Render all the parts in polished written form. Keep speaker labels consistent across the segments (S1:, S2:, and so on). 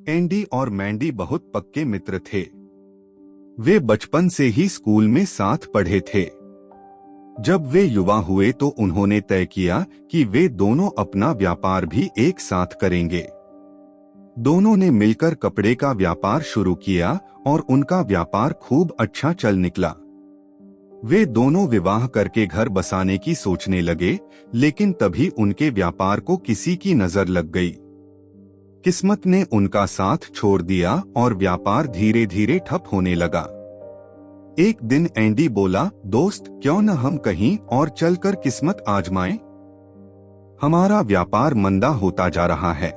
S1: Andy और मैंडी बहुत पक्के मित्र थे। वे बचपन से ही स्कूल में साथ पढ़े थे। जब वे युवा हुए तो उन्होंने तय किया कि वे दोनों अपना व्यापार भी एक साथ करेंगे। दोनों ने मिलकर कपड़े का व्यापार शुरू किया और उनका व्यापार खूब अच्छा चल निकला। वे दोनों विवाह करके घर बसाने की सोचने लगे, लेकिन तभी उनके व्यापार को किसी की नजर लग गई। किस्मत ने उनका साथ छोड़ दिया और व्यापार धीरे धीरे ठप होने लगा। एक दिन एंडी बोला, दोस्त, क्यों न हम कहीं और चलकर किस्मत आजमाएं? हमारा व्यापार मंदा होता जा रहा है।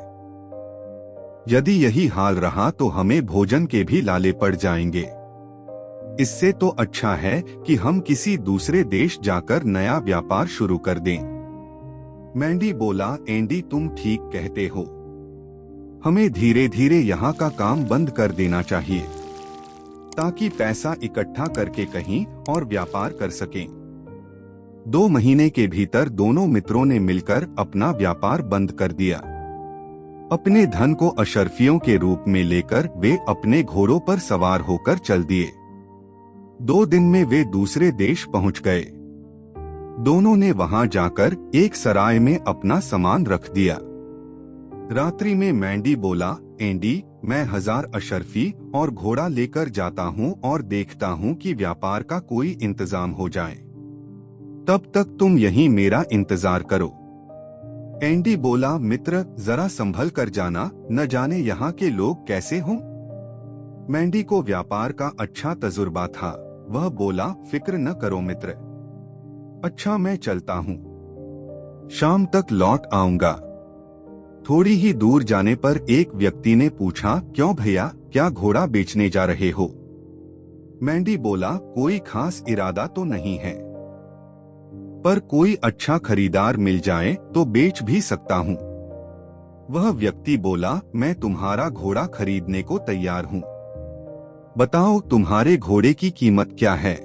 S1: यदि यही हाल रहा तो हमें भोजन के भी लाले पड़ जाएंगे। इससे तो अच्छा है कि हम किसी दूसरे देश जाकर नया व्यापार शुरू कर दें। मैंडी बोला, एंडी, तुम ठीक कहते हो। हमें धीरे धीरे यहाँ का काम बंद कर देना चाहिए ताकि पैसा इकट्ठा करके कहीं और व्यापार कर सकें। 2 महीने के भीतर दोनों मित्रों ने मिलकर अपना व्यापार बंद कर दिया। अपने धन को अशर्फियों के रूप में लेकर वे अपने घोड़ों पर सवार होकर चल दिए। 2 दिन में वे दूसरे देश पहुंच गए। दोनों ने वहां जाकर एक सराय में अपना सामान रख दिया। रात्रि में मैंडी बोला, एंडी, मैं 1000 अशर्फी और घोड़ा लेकर जाता हूँ और देखता हूँ कि व्यापार का कोई इंतजाम हो जाए। तब तक तुम यहीं मेरा इंतजार करो। एंडी बोला, मित्र, जरा संभल कर जाना, न जाने यहाँ के लोग कैसे हों। मैंडी को व्यापार का अच्छा तजुर्बा था। वह बोला, फिक्र न करो मित्र। अच्छा, मैं चलता हूँ, शाम तक लौट आऊंगा। थोड़ी ही दूर जाने पर एक व्यक्ति ने पूछा, क्यों भैया, क्या घोड़ा बेचने जा रहे हो? मैंडी बोला, कोई खास इरादा तो नहीं है, पर कोई अच्छा खरीदार मिल जाए तो बेच भी सकता हूँ। वह व्यक्ति बोला, मैं तुम्हारा घोड़ा खरीदने को तैयार हूँ। बताओ, तुम्हारे घोड़े की कीमत क्या है?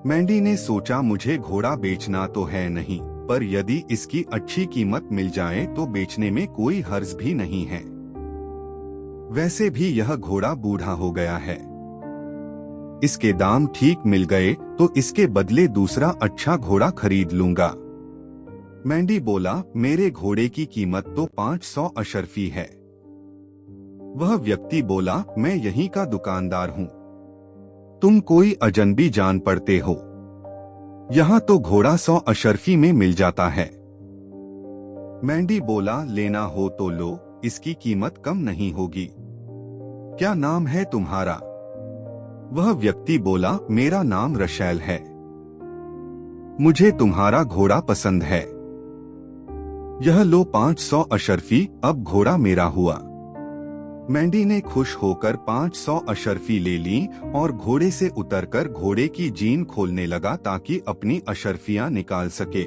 S1: मैंडी ने सोचा, मुझे घोड़ा बेचना तो है नहीं, पर यदि इसकी अच्छी कीमत मिल जाए तो बेचने में कोई हर्ज भी नहीं है। वैसे भी यह घोड़ा बूढ़ा हो गया है। इसके दाम ठीक मिल गए तो इसके बदले दूसरा अच्छा घोड़ा खरीद लूंगा। मैंडी बोला, मेरे घोड़े की कीमत तो 500 अशर्फी है। वह व्यक्ति बोला, मैं यहीं का दुकानदार हूँ, तुम कोई अजनबी जान पड़ते हो। यहाँ तो घोड़ा 100 अशर्फी में मिल जाता है। मैंडी बोला, लेना हो तो लो, इसकी कीमत कम नहीं होगी। क्या नाम है तुम्हारा? वह व्यक्ति बोला, मेरा नाम रशैल है। मुझे तुम्हारा घोड़ा पसंद है। यह लो 500 अशर्फी, अब घोड़ा मेरा हुआ। मैंडी ने खुश होकर 500 अशर्फी ले ली और घोड़े से उतरकर घोड़े की जीन खोलने लगा ताकि अपनी अशर्फियां निकाल सके।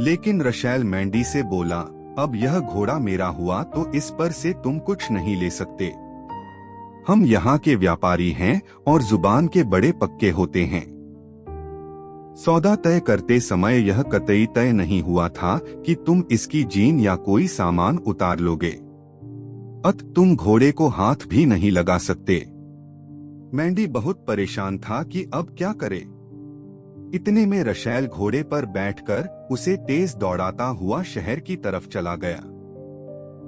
S1: लेकिन रशैल मैंडी से बोला, अब यह घोड़ा मेरा हुआ तो इस पर से तुम कुछ नहीं ले सकते। हम यहाँ के व्यापारी हैं और जुबान के बड़े पक्के होते हैं। सौदा तय करते समय यह कतई तय नहीं हुआ था कि तुम इसकी जीन या कोई सामान उतार लोगे। तुम घोड़े को हाथ भी नहीं लगा सकते। मैंडी बहुत परेशान था कि अब क्या करे। इतने में रशैल घोड़े पर बैठकर उसे तेज दौड़ाता हुआ शहर की तरफ चला गया।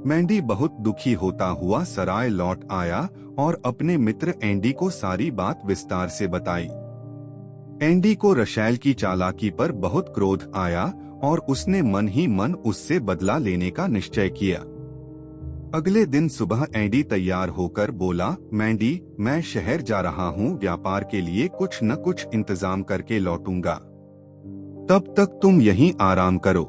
S1: मैंडी बहुत दुखी होता हुआ सराय लौट आया और अपने मित्र एंडी को सारी बात विस्तार से बताई। एंडी को रशैल की चालाकी पर बहुत क्रोध आया और उसने मन ही मन उससे बदला लेने का निश्चय किया। अगले दिन सुबह एंडी तैयार होकर बोला, मैंडी, मैं शहर जा रहा हूँ, व्यापार के लिए कुछ न कुछ इंतजाम करके लौटूंगा। तब तक तुम यहीं आराम करो।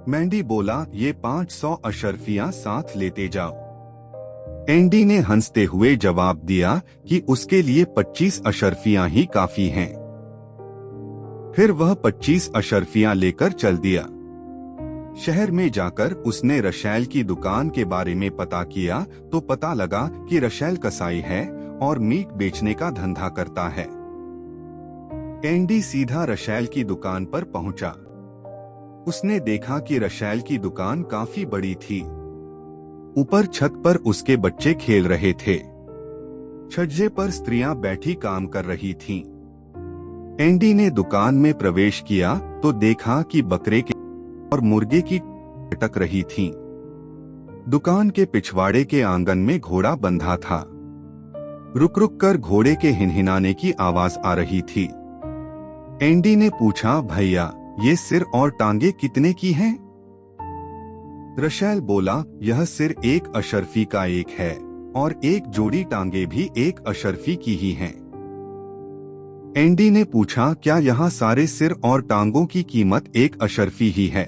S1: मैंडी बोला, ये 500 अशर्फियां साथ लेते जाओ। एंडी ने हंसते हुए जवाब दिया कि उसके लिए 25 अशर्फियां ही काफी हैं। फिर वह 25 अशर्फियां लेकर चल दिया। शहर में जाकर उसने रशैल की दुकान के बारे में पता किया तो पता लगा कि रशैल कसाई है और मीट बेचने का धंधा करता है। एंडी सीधा रशैल की दुकान पर पहुंचा। उसने देखा कि रशैल की दुकान काफी बड़ी थी। ऊपर छत पर उसके बच्चे खेल रहे थे। छज्जे पर स्त्रियां बैठी काम कर रही थीं। एंडी ने दुकान में प्रवेश किया तो देखा कि बकरे के और मुर्गे की अटक रही थीं। दुकान के पिछवाड़े के आंगन में घोड़ा बंधा था। रुक रुक कर घोड़े के हिनहिनाने की आवाज आ रही थी। एंडी ने पूछा, भैया ये सिर और टांगे कितने की हैं? रशेल बोला, यह सिर एक अशरफी का एक है और एक जोड़ी टांगे भी एक अशरफी की ही हैं। एंडी ने पूछा, क्या यहाँ सारे सिर और टांगों की कीमत एक अशरफी ही है?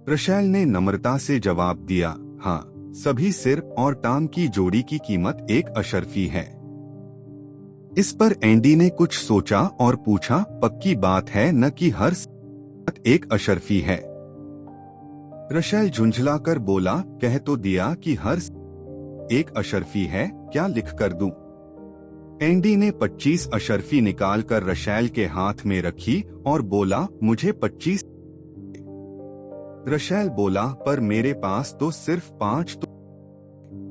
S1: रशेल ने नम्रता से जवाब दिया, हाँ, सभी सिर और टांग की जोड़ी की कीमत एक अशरफी है। इस पर एंडी ने कुछ सोचा और पूछा, पक्की बात है न कि हर एक अशरफी है? रशेल झुंझलाकर बोला, कह तो दिया कि हर एक अशरफी है, क्या लिख कर दूं? एंडी ने 25 अशरफी निकालकर रशेल के हाथ में रखी और बोला, मुझे 25। रशेल बोला, पर मेरे पास तो सिर्फ 5, तो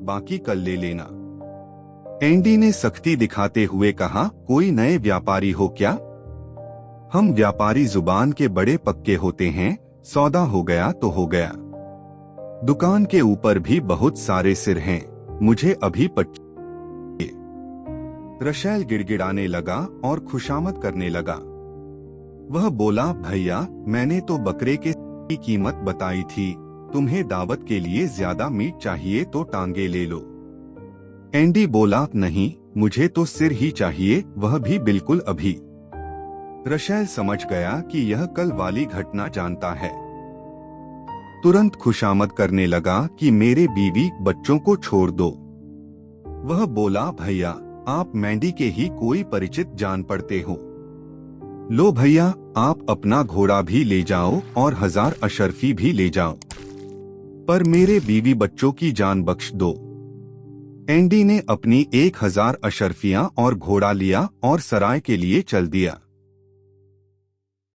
S1: बाकी कल ले लेना। एंडी ने सख्ती दिखाते हुए कहा, कोई नए व्यापारी हो क्या? हम व्यापारी जुबान के बड़े पक्के होते हैं, सौदा हो गया तो हो गया। दुकान के ऊपर भी बहुत सारे सिर हैं, मुझे अभी 25। रशेल गिड़गिड़ाने लगा और खुशामद करने लगा। वह बोला, भैया मैंने तो बकरे के की कीमत बताई थी, तुम्हें दावत के लिए ज्यादा मीट चाहिए तो टांगे ले लो। एंडी बोला, नहीं, मुझे तो सिर ही चाहिए, वह भी बिल्कुल अभी। रशेल समझ गया कि यह कल वाली घटना जानता है। तुरंत खुशामद करने लगा कि मेरे बीवी बच्चों को छोड़ दो। वह बोला, भैया आप मैंडी के ही कोई परिचित जान पड़ते हो। लो भैया, आप अपना घोड़ा भी ले जाओ और 1000 अशरफी भी ले जाओ, पर मेरे बीवी बच्चों की जान बख्श दो। एंडी ने अपनी 1000 अशरफियां और घोड़ा लिया और सराय के लिए चल दिया।